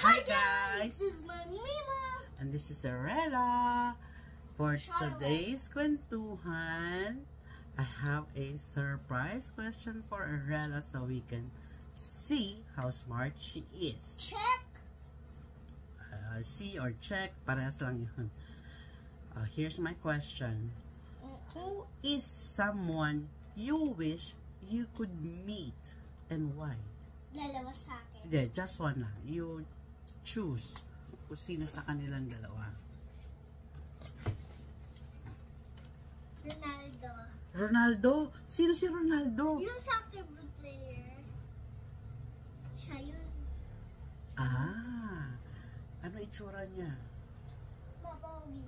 Hi guys! This is my Mima! And this is Arella. For today's kwentuhan, I have a surprise question for Arella so we can see how smart she is. Check! See or check, parehas lang yun. Here's my question. Who is someone you wish you could meet and why? Dalawa sa akin. Hindi, just one lang. You choose kung sino sa kanilang dalawa. Ronaldo. Ronaldo? Sino si Ronaldo? Yung soccer player. Siya yun. Ano itsura niya? Mapogi.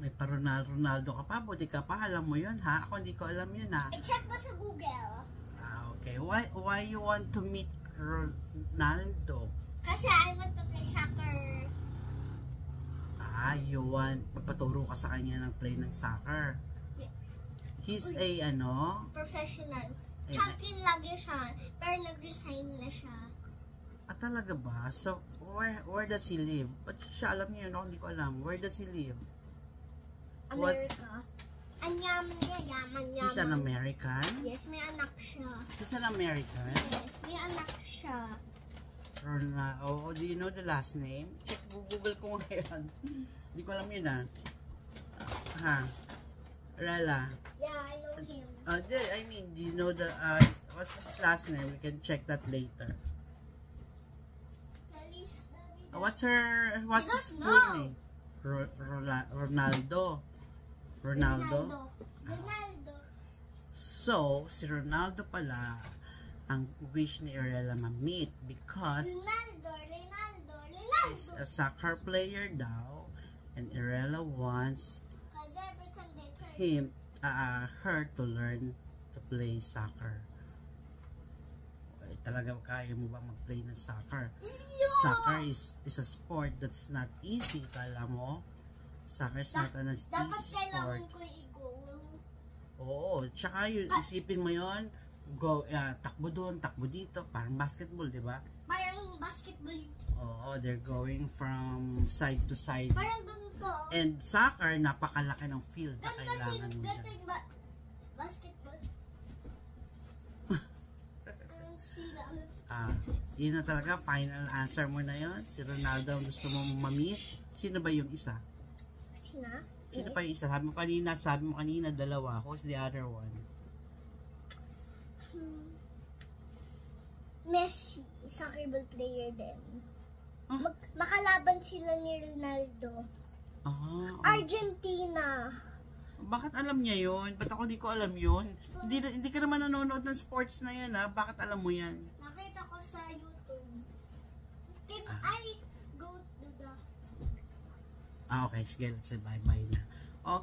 May pa-Ronaldo ka pa? Buti ka pa, alam mo yun ha? Ako hindi ko alam yun ha? I-check mo sa Google. Okay. Why you want to meet Ronaldo? Kasi I want to play soccer. You want, papaturo ka sa kanya ng play ng soccer. Yeah. He's a Professional. Champion lagi siya. Pero nag-resign na siya. Talaga ba? So, where does he live? Ba't siya alam niya yun? Ako hindi ko alam. Where does he live? America. Anyam niya, yaman. He's an American? Yes, may anak siya. He's an American? Yes, may anak siya. Oh, do you know the last name? Check, Google ko ngayon. Hindi ko alam yun Rella. Yeah, I know him. I mean, do you know the, what's his last name? We can check that later. What's his full name? Ronaldo. Ronaldo. So, si Ronaldo pala ang wish ni Arella ma-meet because Ronaldo. he's a soccer player daw and Arella wants her to learn to play soccer. Talaga kaya mo ba mag-play ng soccer? Soccer is a sport that's not easy. Kala mo? Soccer is not an easy Dapat sport. kailangan ko i-goal. Oo. Tsaka yun, isipin mo yun, takbo doon, takbo dito. Parang basketball, di ba? Parang basketball. Oo, they're going from side to side. Parang ganito. And soccer, napakalaki ng field na kailangan mo dyan. Basketball. Yun na talaga, final answer mo na yun. Si Ronaldo ang gusto mo ma-meet. Sino ba yung isa? Sino pa yung isa? Sabi mo kanina, dalawa. Who's the other one? Messi, soccer ball player din. Makalaban sila ni Ronaldo. Argentina. Bakit alam niya yun? Ba't ako di ko alam yun? Hindi ka naman nanonood ng sports na yan Bakit alam mo yan? Nakita ko sa YouTube. Can I go to the... Okay, sige, let's say bye-bye na.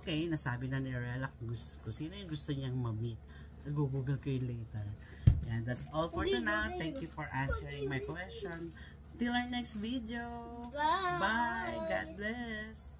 Okay, nasabi na ni Arella kung sino yung gusto niyang ma-meet. Google ko yun later. And that's all for tonight. Thank you for answering my question. Till our next video. Bye! Bye! God bless!